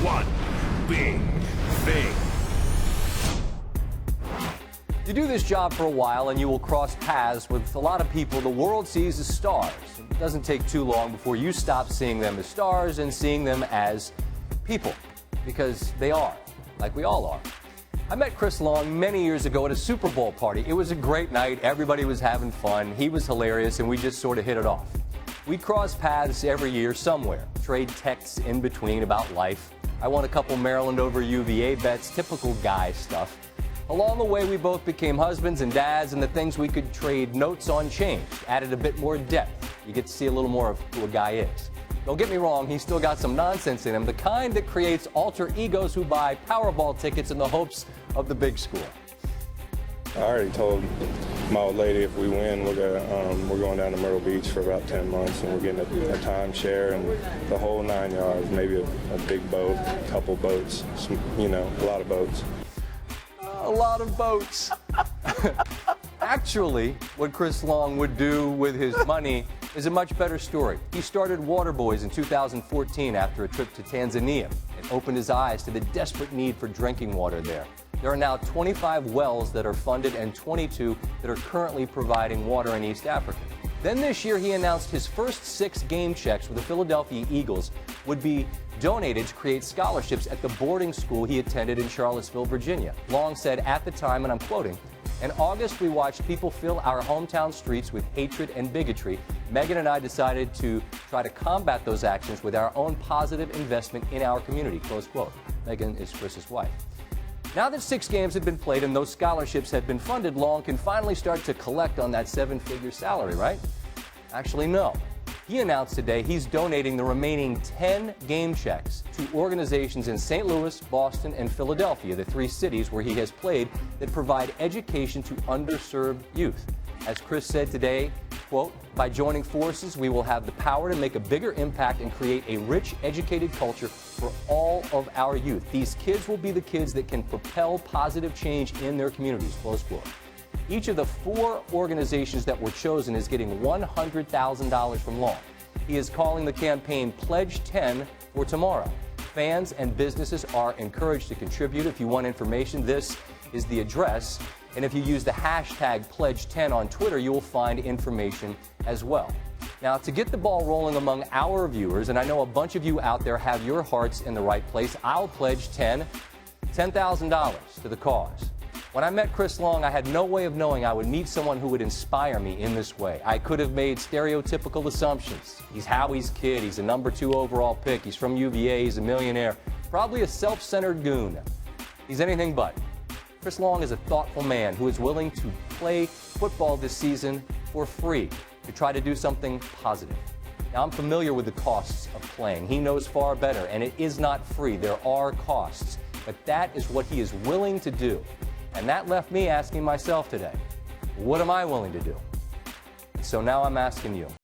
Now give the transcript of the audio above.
one big thing. You do this job for a while and you will cross paths with a lot of people the world sees as stars. It doesn't take too long before you stop seeing them as stars and seeing them as people, because they are, like we all are. I met Chris Long many years ago at a Super Bowl party. It was a great night. Everybody was having fun. He was hilarious, and we just sort of hit it off. We cross paths every year somewhere, trade texts in between about life. I won a couple Maryland over UVA bets, typical guy stuff. Along the way, we both became husbands and dads, and the things we could trade notes on changed, added a bit more depth. You get to see a little more of who a guy is. Don't get me wrong, he's still got some nonsense in him, the kind that creates alter egos who buy Powerball tickets in the hopes of the big score. I already told my old lady if we win, we're going down to Myrtle Beach for about 10 months, and we're getting a timeshare and the whole 9 yards, maybe a big boat, a couple boats, a lot of boats. A lot of boats. Actually, what Chris Long would do with his money is a much better story. He started Waterboys in 2014 after a trip to Tanzania. It opened his eyes to the desperate need for drinking water there. There are now 25 wells that are funded and 22 that are currently providing water in East Africa. Then this year, he announced his first 6 game checks with the Philadelphia Eagles would be donated to create scholarships at the boarding school he attended in Charlottesville, Virginia. Long said at the time, and I'm quoting, "In August, we watched people fill our hometown streets with hatred and bigotry. Megan and I decided to try to combat those actions with our own positive investment in our community," close quote. Megan is Chris's wife. Now that 6 games have been played and those scholarships have been funded, Long can finally start to collect on that 7-figure salary, right? Actually, no. He announced today he's donating the remaining 10 game checks to organizations in St. Louis, Boston, and Philadelphia, the 3 cities where he has played that provide education to underserved youth. As Chris said today, quote, "By joining forces, we will have the power to make a bigger impact and create a rich, educated culture for all of our youth. These kids will be the kids that can propel positive change in their communities," close quote. Each of the 4 organizations that were chosen is getting $100,000 from Long. He is calling the campaign Pledge 10 for tomorrow. Fans and businesses are encouraged to contribute. If you want information, this is the address. And if you use the hashtag Pledge 10 on Twitter, you will find information as well. Now, to get the ball rolling among our viewers, and I know a bunch of you out there have your hearts in the right place, I'll pledge $10,000 to the cause. When I met Chris Long, I had no way of knowing I would meet someone who would inspire me in this way. I could have made stereotypical assumptions. He's Howie's kid. He's a number 2 overall pick. He's from UVA. He's a millionaire. Probably a self-centered goon. He's anything but. Chris Long is a thoughtful man who is willing to play football this season for free to try to do something positive. Now, I'm familiar with the costs of playing. He knows far better, and it is not free. There are costs. But that is what he is willing to do. And that left me asking myself today, what am I willing to do? So now I'm asking you.